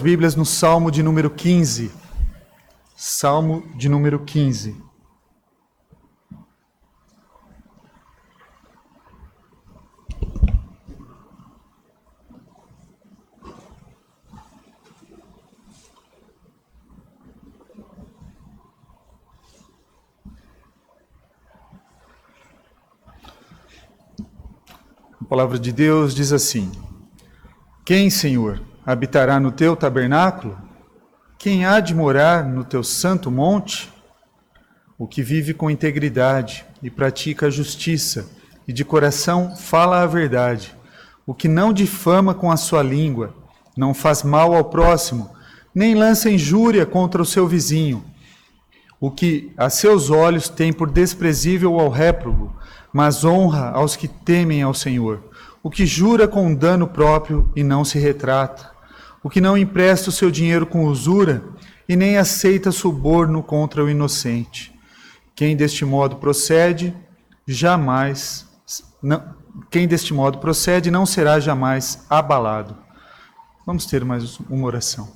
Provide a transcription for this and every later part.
suas Bíblias no Salmo de número 15. Salmo de número 15. A palavra de Deus diz assim: Quem, Senhor, habitará no teu tabernáculo? Quem há de morar no teu santo monte? O que vive com integridade e pratica a justiça, e de coração fala a verdade. O que não difama com a sua língua, não faz mal ao próximo, nem lança injúria contra o seu vizinho. O que a seus olhos tem por desprezível ao réprobo, mas honra aos que temem ao Senhor. O que jura com dano próprio e não se retrata. O que não empresta o seu dinheiro com usura e nem aceita suborno contra o inocente. Quem deste modo procede não será jamais abalado. Vamos ter mais uma oração.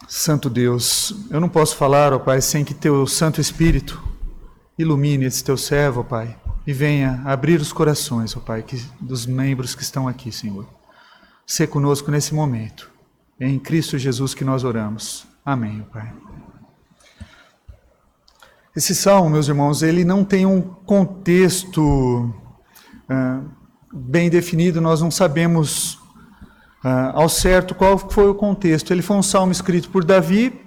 Santo Deus, eu não posso falar, ó Pai, sem que teu Santo Espírito ilumine esse teu servo, ó Pai, e venha abrir os corações, ó Pai, dos membros que estão aqui, Senhor. Sê conosco nesse momento. É em Cristo Jesus que nós oramos. Amém, ó Pai. Esse salmo, meus irmãos, ele não tem um contexto bem definido, nós não sabemos ao certo qual foi o contexto. Ele foi um salmo escrito por Davi,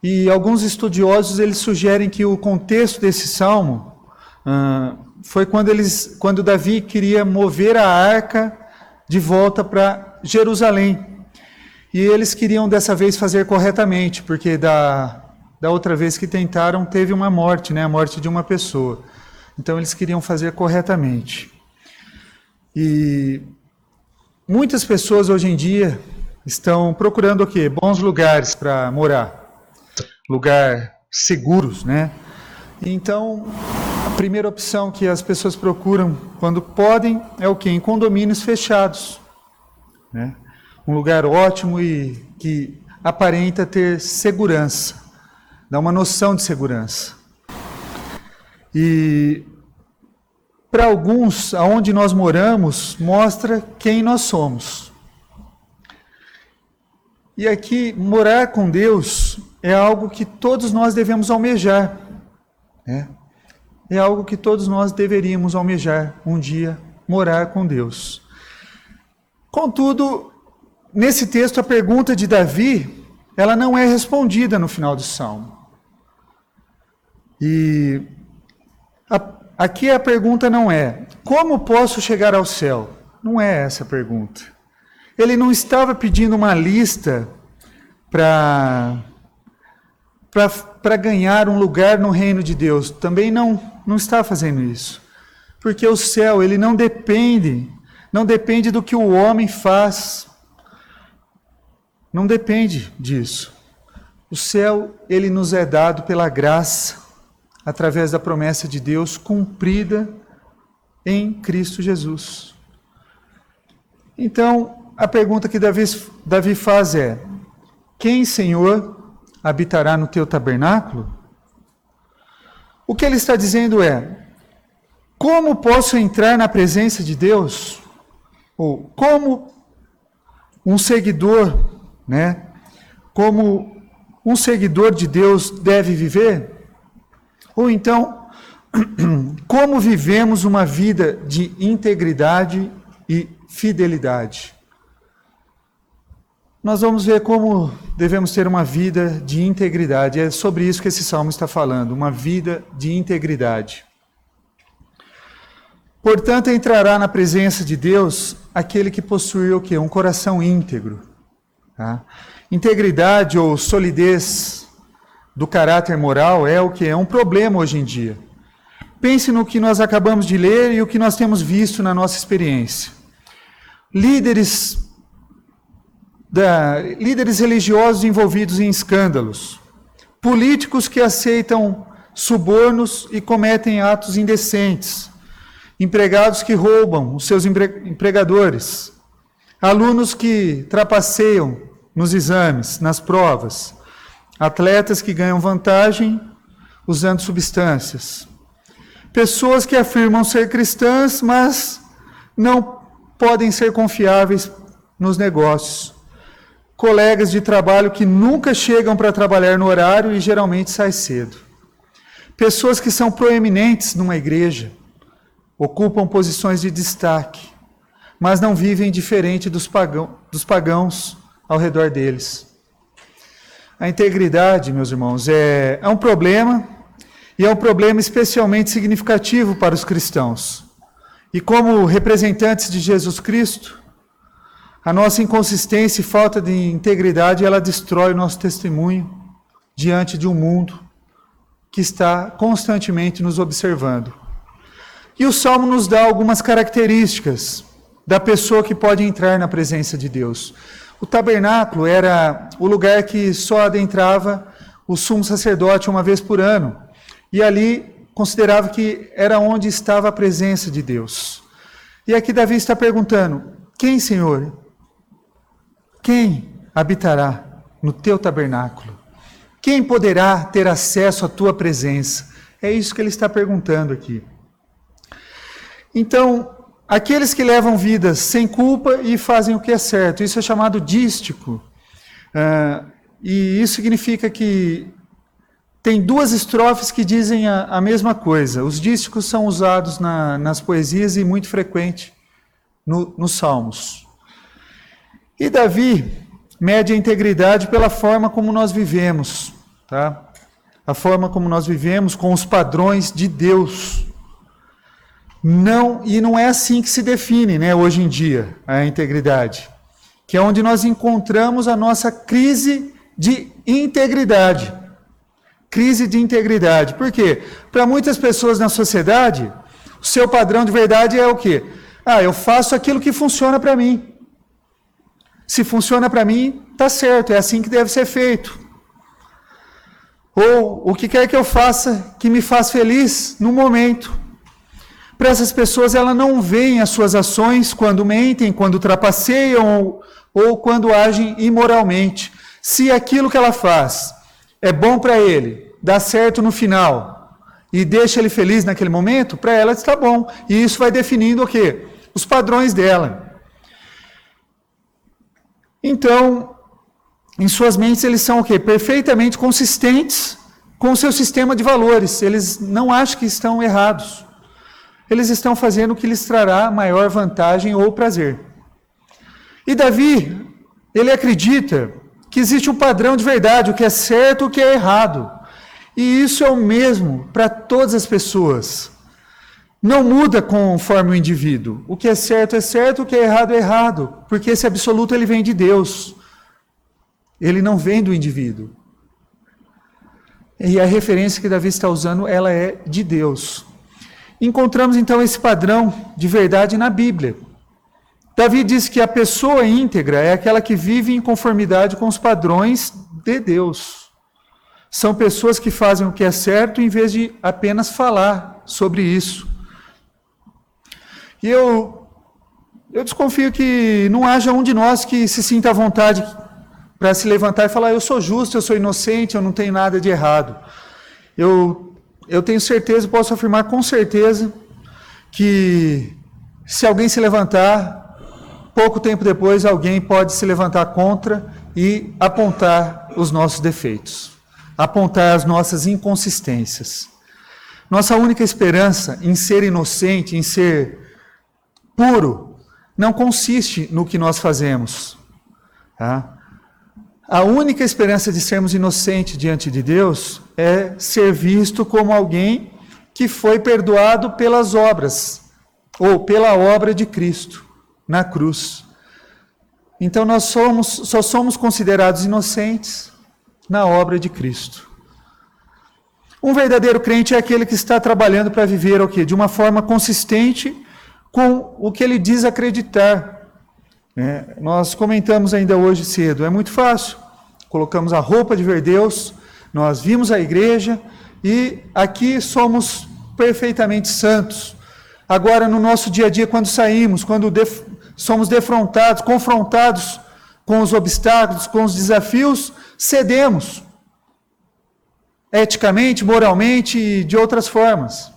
e alguns estudiosos eles sugerem que o contexto desse salmo foi quando Davi queria mover a arca de volta para Jerusalém. E eles queriam dessa vez fazer corretamente, porque da outra vez que tentaram teve uma morte, né? A morte de uma pessoa. Então eles queriam fazer corretamente. E muitas pessoas hoje em dia estão procurando o quê? Bons lugares para morar. Lugar seguros, né? Então, a primeira opção que as pessoas procuram quando podem é o quê? Em condomínios fechados, né? Um lugar ótimo e que aparenta ter segurança, dá uma noção de segurança. E para alguns, aonde nós moramos, mostra quem nós somos. E aqui, morar com Deus é algo que todos nós devemos almejar, né? É algo que todos nós deveríamos almejar, um dia morar com Deus. Contudo, nesse texto, a pergunta de Davi, ela não é respondida no final do Salmo. E aqui a pergunta não é: como posso chegar ao céu? Não é essa a pergunta. Ele não estava pedindo uma lista para ganhar um lugar no reino de Deus. Também não está fazendo isso. Porque o céu, ele não depende do que o homem faz. Não depende disso. O céu, ele nos é dado pela graça, através da promessa de Deus cumprida em Cristo Jesus. Então, a pergunta que Davi faz é: quem, Senhor, habitará no teu tabernáculo? O que ele está dizendo é: como posso entrar na presença de Deus? Ou como um seguidor, né? Como um seguidor de Deus deve viver? Ou então, como vivemos uma vida de integridade e fidelidade? Nós vamos ver como devemos ter uma vida de integridade. É sobre isso que esse salmo está falando, uma vida de integridade. Portanto, entrará na presença de Deus aquele que possui o quê? Um coração íntegro. Tá? Integridade ou solidez do caráter moral é o que? É um problema hoje em dia. Pense no que nós acabamos de ler e o que nós temos visto na nossa experiência. Líderes religiosos envolvidos em escândalos, políticos que aceitam subornos e cometem atos indecentes, empregados que roubam os seus empregadores, alunos que trapaceiam nos exames, nas provas, atletas que ganham vantagem usando substâncias, pessoas que afirmam ser cristãs, mas não podem ser confiáveis nos negócios, colegas de trabalho que nunca chegam para trabalhar no horário e geralmente saem cedo, pessoas que são proeminentes numa igreja, ocupam posições de destaque, mas não vivem diferente dos pagãos ao redor deles. A integridade, meus irmãos, é um problema, e é um problema especialmente significativo para os cristãos. E como representantes de Jesus Cristo, a nossa inconsistência e falta de integridade, ela destrói o nosso testemunho diante de um mundo que está constantemente nos observando. E o Salmo nos dá algumas características da pessoa que pode entrar na presença de Deus. O tabernáculo era o lugar que só adentrava o sumo sacerdote uma vez por ano. E ali considerava que era onde estava a presença de Deus. E aqui Davi está perguntando: quem, Senhor? Quem habitará no teu tabernáculo? Quem poderá ter acesso à tua presença? É isso que ele está perguntando aqui. Então, aqueles que levam vidas sem culpa e fazem o que é certo, isso é chamado dístico. E isso significa que tem duas estrofes que dizem a mesma coisa. Os dísticos são usados nas poesias e muito frequente nos salmos. E Davi mede a integridade pela forma como nós vivemos, tá? A forma como nós vivemos com os padrões de Deus. Não é assim que se define, né, hoje em dia, a integridade, que é onde nós encontramos a nossa crise de integridade. Crise de integridade. Por quê? Para muitas pessoas na sociedade, o seu padrão de verdade é o quê? Eu faço aquilo que funciona para mim. Se funciona para mim, está certo, é assim que deve ser feito. Ou o que quer que eu faça que me faz feliz no momento. Para essas pessoas, ela não vê as suas ações quando mentem, quando trapaceiam ou quando agem imoralmente. Se aquilo que ela faz é bom para ele, dá certo no final e deixa ele feliz naquele momento, para ela está bom. E isso vai definindo o quê? Os padrões dela. Então, em suas mentes eles são o quê? Perfeitamente consistentes com o seu sistema de valores. Eles não acham que estão errados. Eles estão fazendo o que lhes trará maior vantagem ou prazer. E Davi, ele acredita que existe um padrão de verdade, o que é certo e o que é errado. E isso é o mesmo para todas as pessoas. Não muda conforme o indivíduo. O que é certo, o que é errado, porque esse absoluto ele vem de Deus. Ele não vem do indivíduo. E a referência que Davi está usando, ela é de Deus. Encontramos então esse padrão de verdade na Bíblia. Davi diz que a pessoa íntegra é aquela que vive em conformidade com os padrões de Deus. São pessoas que fazem o que é certo em vez de apenas falar sobre isso. E eu desconfio que não haja um de nós que se sinta à vontade para se levantar e falar: eu sou justo, eu sou inocente, eu não tenho nada de errado. Eu tenho certeza, posso afirmar com certeza, que se alguém se levantar, pouco tempo depois alguém pode se levantar contra e apontar os nossos defeitos, apontar as nossas inconsistências. Nossa única esperança em ser inocente, em ser puro, não consiste no que nós fazemos. Tá? A única esperança de sermos inocentes diante de Deus é ser visto como alguém que foi perdoado pelas obras, ou pela obra de Cristo na cruz. Então nós só somos considerados inocentes na obra de Cristo. Um verdadeiro crente é aquele que está trabalhando para viver o quê? De uma forma consistente com o que ele diz acreditar. Nós comentamos ainda hoje cedo, é muito fácil. Colocamos a roupa de ver Deus, nós vimos a igreja e aqui somos perfeitamente santos. Agora, no nosso dia a dia, quando saímos, quando somos defrontados, confrontados com os obstáculos, com os desafios, cedemos. Eticamente, moralmente e de outras formas.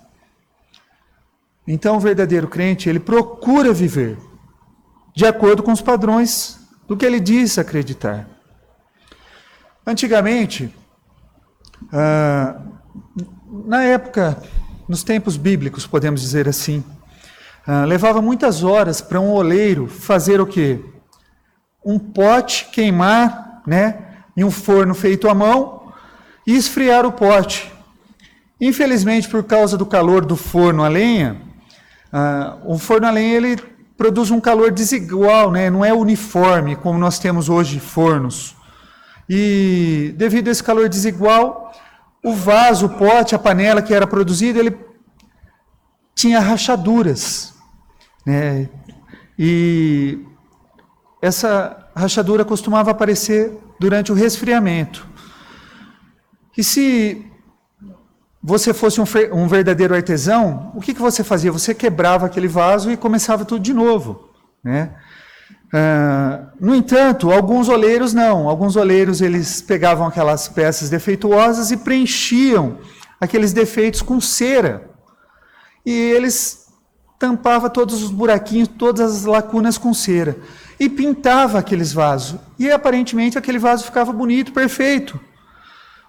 Então, o verdadeiro crente, ele procura viver de acordo com os padrões do que ele diz acreditar. Antigamente, na época, nos tempos bíblicos, podemos dizer assim, levava muitas horas para um oleiro fazer o quê? Um pote queimar, em um forno feito à mão e esfriar o pote. Infelizmente, por causa do calor do forno a lenha, o forno a lenha ele produz um calor desigual, não é uniforme como nós temos hoje fornos. E devido a esse calor desigual, o vaso, o pote, a panela que era produzida, ele tinha rachaduras, E essa rachadura costumava aparecer durante o resfriamento. E se você fosse um verdadeiro artesão, o que você fazia? Você quebrava aquele vaso e começava tudo de novo, No entanto, alguns oleiros não. Alguns oleiros eles pegavam aquelas peças defeituosas e preenchiam aqueles defeitos com cera. E eles tampavam todos os buraquinhos, todas as lacunas com cera. E pintava aqueles vasos. E aparentemente aquele vaso ficava bonito, perfeito.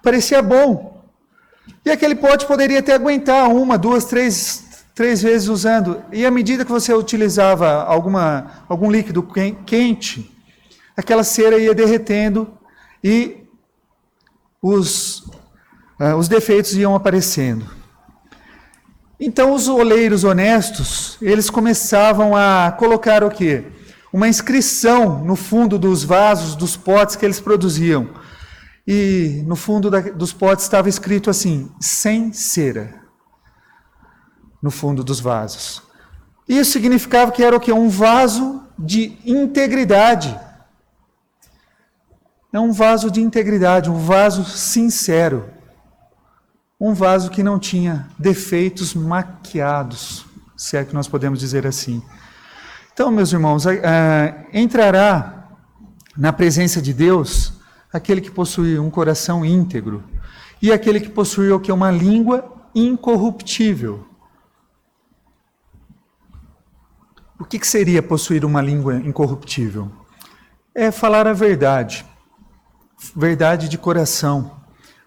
Parecia bom. E aquele pote poderia até aguentar 1, 2, 3 vezes usando. E à medida que você utilizava algum líquido quente, aquela cera ia derretendo e os defeitos iam aparecendo. Então os oleiros honestos, eles começavam a colocar o quê? Uma inscrição no fundo dos vasos, dos potes que eles produziam. E no fundo dos potes estava escrito assim, sem cera. No fundo dos vasos. Isso significava que era o quê? Um vaso de integridade. É um vaso de integridade, um vaso sincero. Um vaso que não tinha defeitos maquiados, se é que nós podemos dizer assim. Então, meus irmãos, entrará na presença de Deus aquele que possui um coração íntegro e aquele que possui o que? Uma língua incorruptível. O que seria possuir uma língua incorruptível? É falar a verdade, verdade de coração.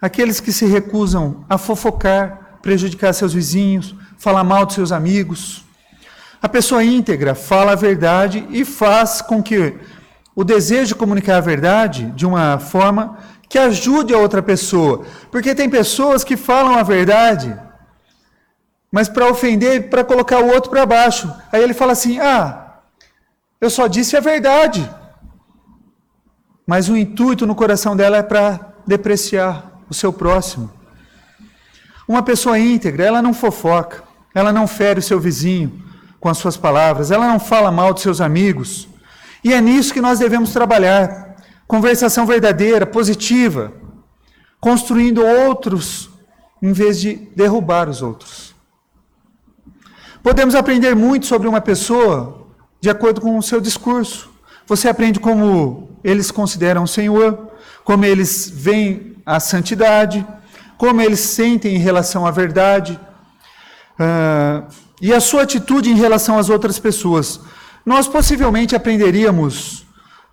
Aqueles que se recusam a fofocar, prejudicar seus vizinhos, falar mal dos seus amigos. A pessoa íntegra fala a verdade e faz com que o desejo de comunicar a verdade de uma forma que ajude a outra pessoa. Porque tem pessoas que falam a verdade, mas para ofender, para colocar o outro para baixo. Aí ele fala assim, eu só disse a verdade. Mas o intuito no coração dela é para depreciar o seu próximo. Uma pessoa íntegra, ela não fofoca, ela não fere o seu vizinho com as suas palavras, ela não fala mal dos seus amigos. E é nisso que nós devemos trabalhar. Conversação verdadeira, positiva, construindo outros em vez de derrubar os outros. Podemos aprender muito sobre uma pessoa de acordo com o seu discurso. Você aprende como eles consideram o Senhor, como eles veem a santidade, como eles sentem em relação à verdade, e a sua atitude em relação às outras pessoas. Nós possivelmente aprenderíamos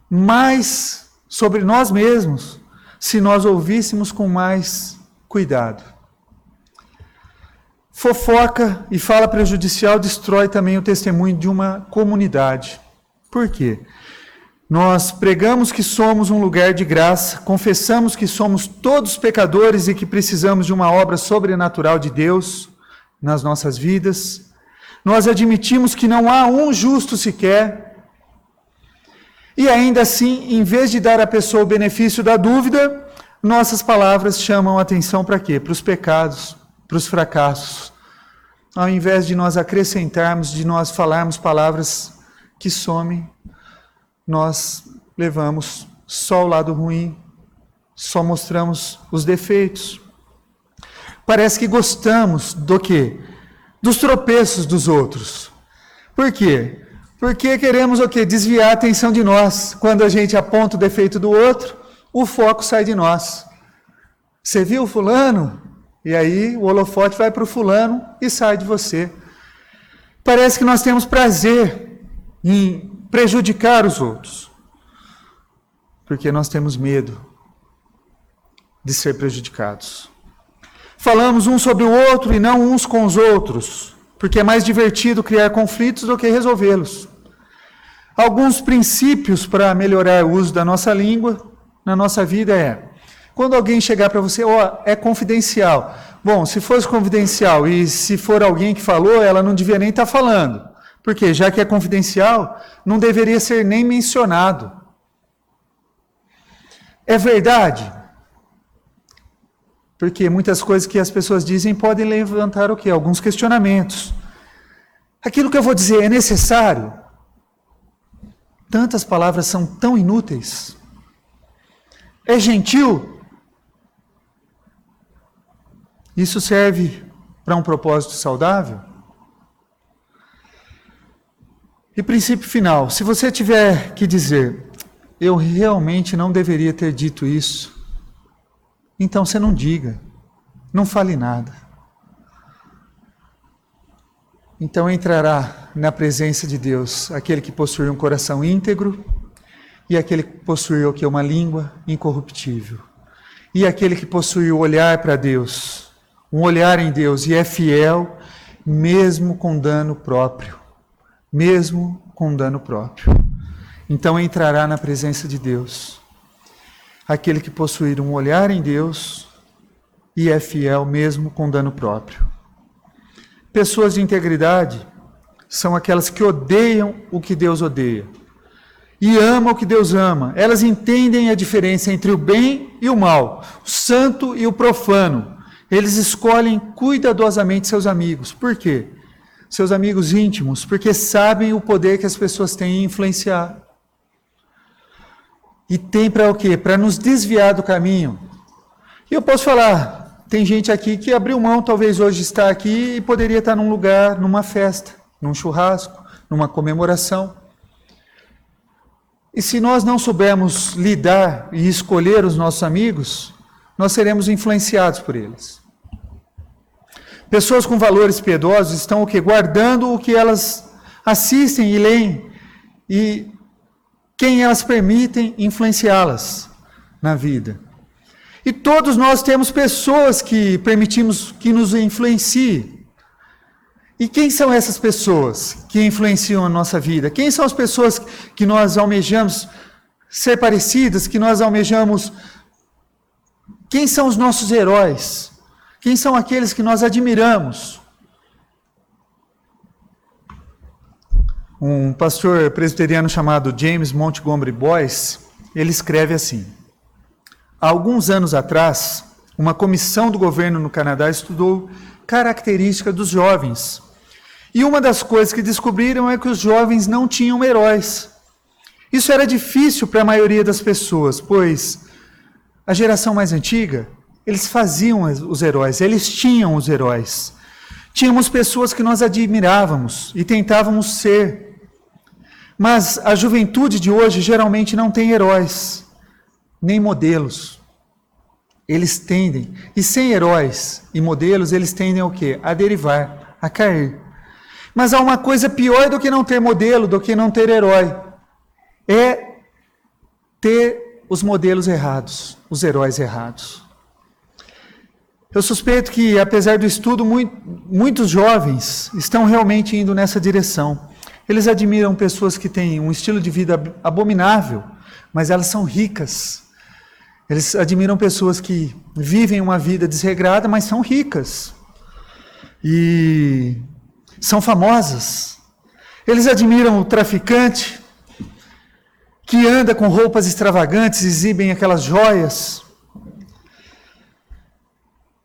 mais sobre nós mesmos se nós ouvíssemos com mais cuidado. Fofoca e fala prejudicial destrói também o testemunho de uma comunidade. Por quê? Nós pregamos que somos um lugar de graça, confessamos que somos todos pecadores e que precisamos de uma obra sobrenatural de Deus nas nossas vidas. Nós admitimos que não há um justo sequer. E ainda assim, em vez de dar à pessoa o benefício da dúvida, nossas palavras chamam a atenção para quê? Para os pecados, para os fracassos. Ao invés de nós acrescentarmos, de nós falarmos palavras que somem, nós levamos só o lado ruim, só mostramos os defeitos. Parece que gostamos do quê? Dos tropeços dos outros. Por quê? Porque queremos o quê? Desviar a atenção de nós. Quando a gente aponta o defeito do outro, o foco sai de nós. Você viu o fulano? E aí o holofote vai para o fulano e sai de você. Parece que nós temos prazer em prejudicar os outros. Porque nós temos medo de ser prejudicados. Falamos um sobre o outro e não uns com os outros, porque é mais divertido criar conflitos do que resolvê-los. Alguns princípios para melhorar o uso da nossa língua na nossa vida é: quando alguém chegar para você, é confidencial. Bom, se fosse confidencial e se for alguém que falou, ela não devia nem estar falando. Porque já que é confidencial, não deveria ser nem mencionado. É verdade? Porque muitas coisas que as pessoas dizem podem levantar o quê? Alguns questionamentos. Aquilo que eu vou dizer é necessário? Tantas palavras são tão inúteis. É gentil? Isso serve para um propósito saudável? E princípio final, se você tiver que dizer, eu realmente não deveria ter dito isso, então você não diga, não fale nada. Então entrará na presença de Deus aquele que possui um coração íntegro e aquele que possui o que? Uma língua incorruptível. E aquele que possui o olhar para Deus, um olhar em Deus e é fiel mesmo com dano próprio. Mesmo com dano próprio. Então entrará na presença de Deus aquele que possuir um olhar em Deus e é fiel mesmo com dano próprio. Pessoas de integridade são aquelas que odeiam o que Deus odeia e amam o que Deus ama. Elas entendem a diferença entre o bem e o mal, o santo e o profano. Eles escolhem cuidadosamente seus amigos. Por quê? Seus amigos íntimos, porque sabem o poder que as pessoas têm em influenciar. E tem para o quê? Para nos desviar do caminho. E eu posso falar, tem gente aqui que abriu mão, talvez hoje está aqui e poderia estar num lugar, numa festa, num churrasco, numa comemoração. E se nós não soubermos lidar e escolher os nossos amigos, nós seremos influenciados por eles. Pessoas com valores piedosos estão o quê? Guardando o que elas assistem e leem e quem elas permitem influenciá-las na vida. E todos nós temos pessoas que permitimos que nos influenciem. E quem são essas pessoas que influenciam a nossa vida? Quem são as pessoas que nós almejamos ser parecidas, que nós almejamos... Quem são os nossos heróis? Quem são aqueles que nós admiramos? Um pastor presbiteriano chamado James Montgomery Boyce, ele escreve assim: há alguns anos atrás, uma comissão do governo no Canadá estudou características dos jovens. E uma das coisas que descobriram é que os jovens não tinham heróis. Isso era difícil para a maioria das pessoas, pois a geração mais antiga, eles faziam os heróis, eles tinham os heróis. Tínhamos pessoas que nós admirávamos e tentávamos ser. Mas a juventude de hoje geralmente não tem heróis, nem modelos. Eles tendem, e sem heróis e modelos, eles tendem ao quê? A derivar, a cair. Mas há uma coisa pior do que não ter modelo, do que não ter herói. É ter os modelos errados, os heróis errados. Eu suspeito que, apesar do estudo, muitos jovens estão realmente indo nessa direção. Eles admiram pessoas que têm um estilo de vida abominável, mas elas são ricas. Eles admiram pessoas que vivem uma vida desregrada, mas são ricas. E são famosas. Eles admiram o traficante que anda com roupas extravagantes, exibem aquelas joias.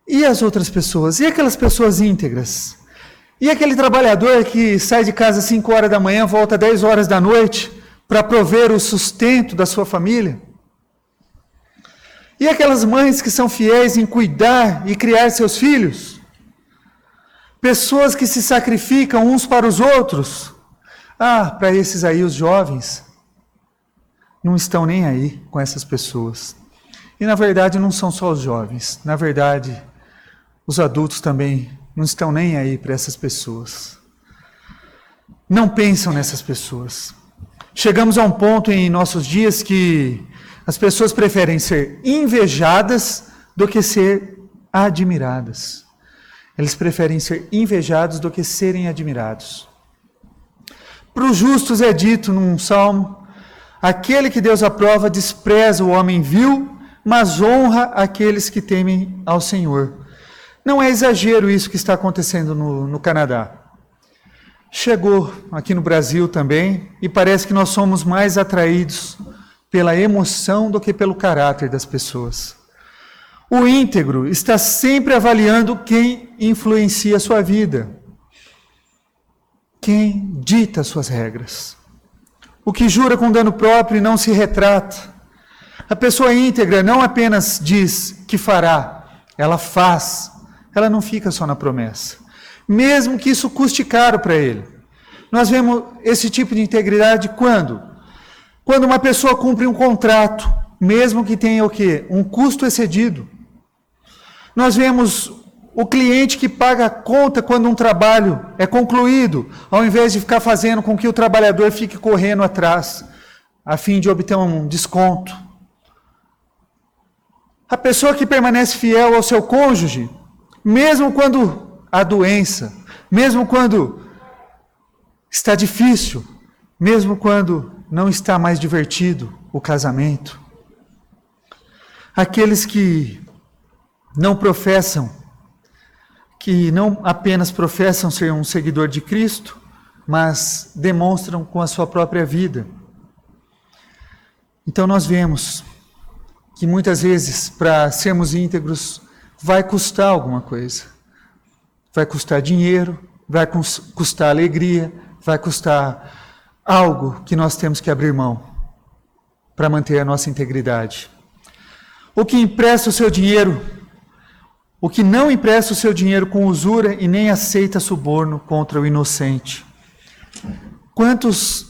E as outras pessoas? E aquelas pessoas íntegras? E aquele trabalhador que sai de casa às 5 horas da manhã, volta às 10 horas da noite para prover o sustento da sua família? E aquelas mães que são fiéis em cuidar e criar seus filhos? Pessoas que se sacrificam uns para os outros? Para esses aí, os jovens não estão nem aí com essas pessoas. E na verdade não são só os jovens, na verdade os adultos também não estão nem aí para essas pessoas. Não pensam nessas pessoas. Chegamos a um ponto em nossos dias que as pessoas preferem ser invejadas do que ser admiradas. Eles preferem ser invejados do que serem admirados. Para os justos é dito num salmo: aquele que Deus aprova despreza o homem vil, mas honra aqueles que temem ao Senhor. Não é exagero isso que está acontecendo no Canadá. Chegou aqui no Brasil também, e parece que nós somos mais atraídos pela emoção do que pelo caráter das pessoas. O íntegro está sempre avaliando quem influencia a sua vida, quem dita as suas regras. O que jura com dano próprio e não se retrata. A pessoa íntegra não apenas diz que fará, ela faz. Ela não fica só na promessa, mesmo que isso custe caro para ele. Nós vemos esse tipo de integridade quando? Quando uma pessoa cumpre um contrato, mesmo que tenha o quê? Um custo excedido. Nós vemos o cliente que paga a conta quando um trabalho é concluído, ao invés de ficar fazendo com que o trabalhador fique correndo atrás, a fim de obter um desconto. A pessoa que permanece fiel ao seu cônjuge, mesmo quando há doença, mesmo quando está difícil, mesmo quando não está mais divertido o casamento. Aqueles que não apenas professam ser um seguidor de Cristo, mas demonstram com a sua própria vida. Então nós vemos que muitas vezes, para sermos íntegros, vai custar alguma coisa. Vai custar dinheiro, vai custar alegria, vai custar algo que nós temos que abrir mão para manter a nossa integridade. O que empresta o seu dinheiro, o que não empresta o seu dinheiro com usura e nem aceita suborno contra o inocente. Quantos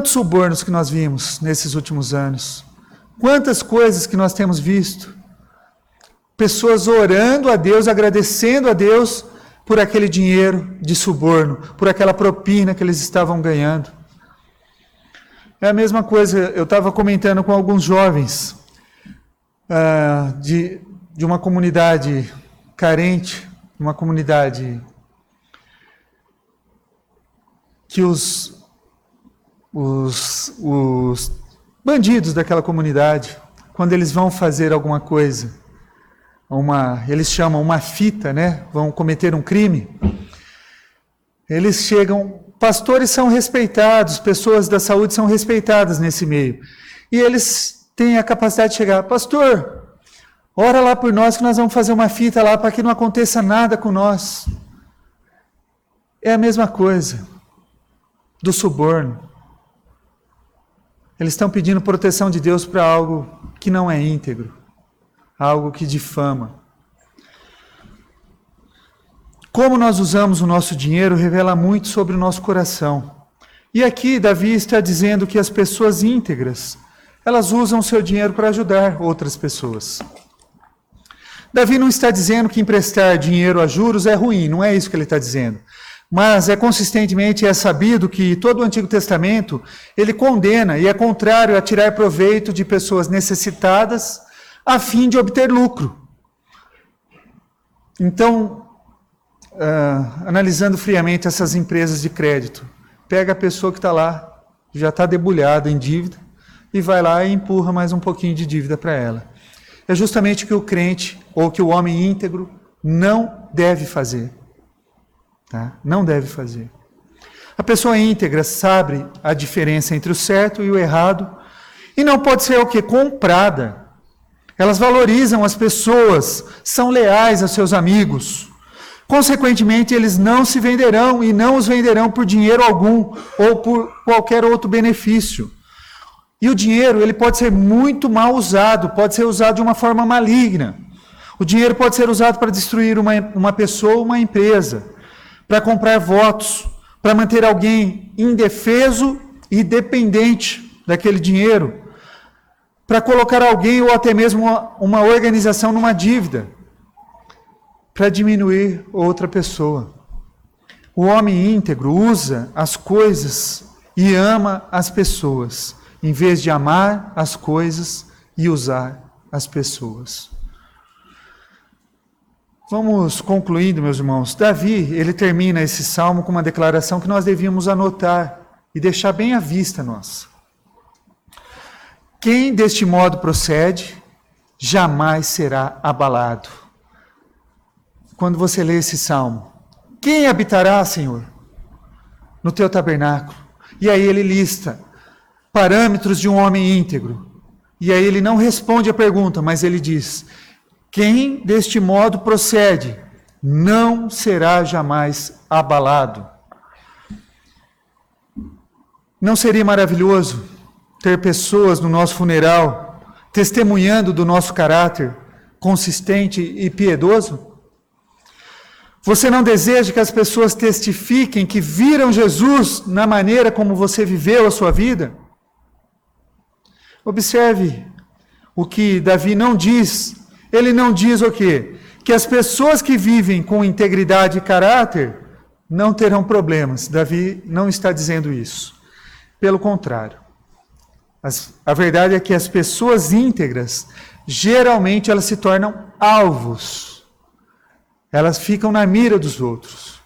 subornos que nós vimos nesses últimos anos? Quantas coisas que nós temos visto? Pessoas orando a Deus, agradecendo a Deus por aquele dinheiro de suborno, por aquela propina que eles estavam ganhando. É a mesma coisa, eu estava comentando com alguns jovens de uma comunidade carente, uma comunidade que os bandidos daquela comunidade, quando eles vão fazer alguma coisa, eles chamam uma fita, né? Vão cometer um crime, eles chegam, pastores são respeitados, pessoas da saúde são respeitadas nesse meio, e eles têm a capacidade de chegar: pastor, ora lá por nós que nós vamos fazer uma fita lá para que não aconteça nada com nós. É a mesma coisa do suborno. Eles estão pedindo proteção de Deus para algo que não é íntegro, algo que difama. Como nós usamos o nosso dinheiro revela muito sobre o nosso coração. E aqui Davi está dizendo que as pessoas íntegras, elas usam o seu dinheiro para ajudar outras pessoas. Davi não está dizendo que emprestar dinheiro a juros é ruim, não é isso que ele está dizendo. Mas consistentemente é sabido que todo o Antigo Testamento, ele condena e é contrário a tirar proveito de pessoas necessitadas a fim de obter lucro. Então, analisando friamente essas empresas de crédito, pega a pessoa que está lá, já está debulhada em dívida, e vai lá e empurra mais um pouquinho de dívida para ela. É justamente o que o crente, ou que o homem íntegro, não deve fazer. Tá? Não deve fazer. A pessoa íntegra sabe a diferença entre o certo e o errado, e não pode ser o quê? Comprada. Elas valorizam as pessoas, são leais aos seus amigos. Consequentemente, eles não se venderão e não os venderão por dinheiro algum ou por qualquer outro benefício. E o dinheiro, ele pode ser muito mal usado, pode ser usado de uma forma maligna. O dinheiro pode ser usado para destruir uma pessoa ou uma empresa, para comprar votos, para manter alguém indefeso e dependente daquele dinheiro, para colocar alguém ou até mesmo uma organização numa dívida, para diminuir outra pessoa. O homem íntegro usa as coisas e ama as pessoas, em vez de amar as coisas e usar as pessoas. Vamos concluindo, meus irmãos. Davi, ele termina esse salmo com uma declaração que nós devíamos anotar e deixar bem à vista nossa. Quem deste modo procede, jamais será abalado. Quando você lê esse salmo, quem habitará, Senhor, no teu tabernáculo? E aí ele lista parâmetros de um homem íntegro. E aí ele não responde a pergunta, mas ele diz: quem deste modo procede, não será jamais abalado. Não seria maravilhoso ter pessoas no nosso funeral testemunhando do nosso caráter consistente e piedoso? Você não deseja que as pessoas testifiquem que viram Jesus na maneira como você viveu a sua vida? Observe o que Davi não diz. Ele não diz o quê? Que as pessoas que vivem com integridade e caráter não terão problemas. Davi não está dizendo isso. Pelo contrário. A verdade é que as pessoas íntegras, geralmente elas se tornam alvos. Elas ficam na mira dos outros.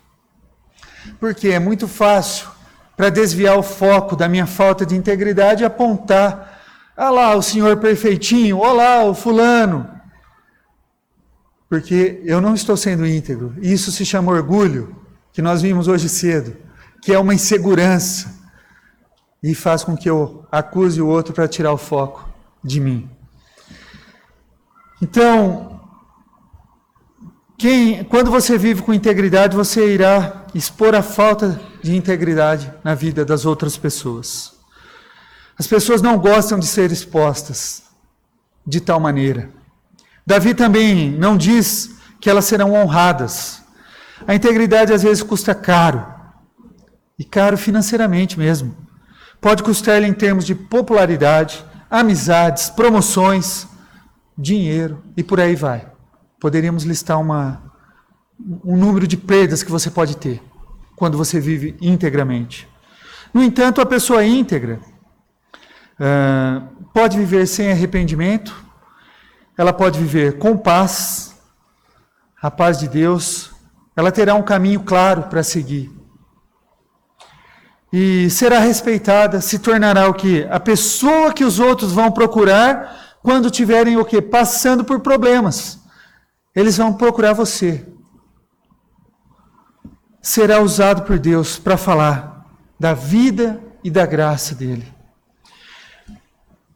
Porque é muito fácil para desviar o foco da minha falta de integridade e apontar: ah lá, o senhor perfeitinho, olá, o fulano. Porque eu não estou sendo íntegro. Isso se chama orgulho, que nós vimos hoje cedo, que é uma insegurança. E faz com que eu acuse o outro para tirar o foco de mim. Então, quando você vive com integridade, você irá expor a falta de integridade na vida das outras pessoas. As pessoas não gostam de ser expostas de tal maneira. Davi também não diz que elas serão honradas. A integridade às vezes custa caro, e caro financeiramente mesmo. Pode custar-lhe em termos de popularidade, amizades, promoções, dinheiro e por aí vai. Poderíamos listar um número de perdas que você pode ter quando você vive integramente. No entanto, a pessoa íntegra pode viver sem arrependimento, ela pode viver com paz, a paz de Deus, ela terá um caminho claro para seguir. E será respeitada, se tornará o quê? A pessoa que os outros vão procurar quando tiverem o quê? Passando por problemas. Eles vão procurar você. Será usado por Deus para falar da vida e da graça dele.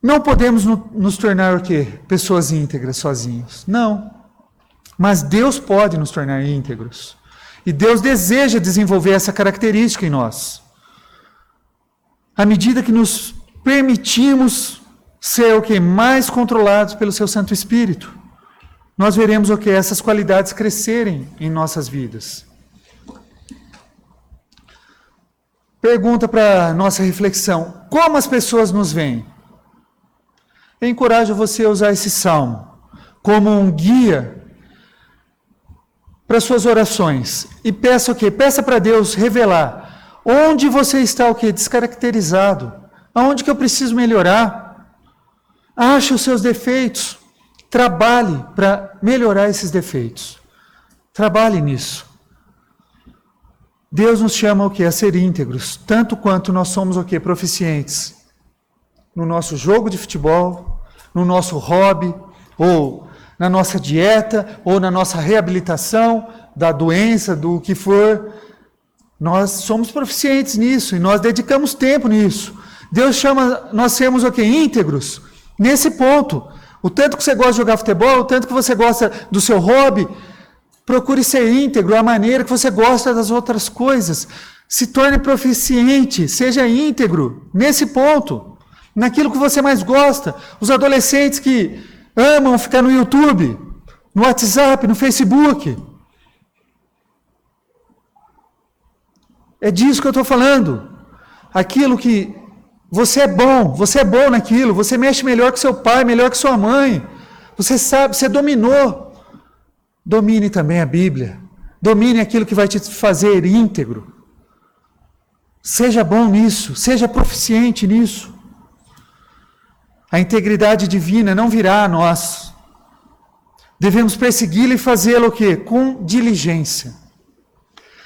Não podemos nos tornar o quê? Pessoas íntegras sozinhos. Não. Mas Deus pode nos tornar íntegros. E Deus deseja desenvolver essa característica em nós. À medida que nos permitimos ser o quê? Mais controlados pelo seu Santo Espírito, nós veremos o quê? Essas qualidades crescerem em nossas vidas. Pergunta para nossa reflexão: como as pessoas nos veem? Eu encorajo você a usar esse salmo como um guia para suas orações. E peça o quê? Peça para Deus revelar onde você está o quê? Descaracterizado. Aonde que eu preciso melhorar? Ache os seus defeitos. Trabalhe para melhorar esses defeitos. Trabalhe nisso. Deus nos chama o quê? A ser íntegros, tanto quanto nós somos o quê? Proficientes. No nosso jogo de futebol, no nosso hobby, ou na nossa dieta, ou na nossa reabilitação da doença, do que for. Nós somos proficientes nisso e nós dedicamos tempo nisso. Deus chama nós sermos o quê? Íntegros nesse ponto. O tanto que você gosta de jogar futebol, o tanto que você gosta do seu hobby, procure ser íntegro, a maneira que você gosta das outras coisas. Se torne proficiente, seja íntegro nesse ponto, naquilo que você mais gosta. Os adolescentes que amam ficar no YouTube, no WhatsApp, no Facebook. É disso que eu estou falando. Aquilo que você é bom naquilo, você mexe melhor que seu pai, melhor que sua mãe. Você sabe, você dominou. Domine também a Bíblia. Domine aquilo que vai te fazer íntegro. Seja bom nisso, seja proficiente nisso. A integridade divina não virá a nós. Devemos persegui-la e fazê-lo o quê? Com diligência.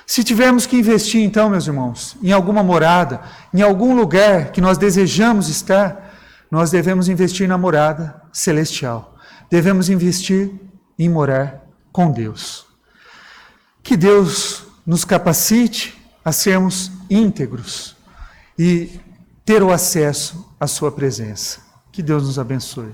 Se tivermos que investir, então, meus irmãos, em alguma morada, em algum lugar que nós desejamos estar, nós devemos investir na morada celestial. Devemos investir em morar com Deus. Que Deus nos capacite a sermos íntegros e ter o acesso à sua presença. Que Deus nos abençoe.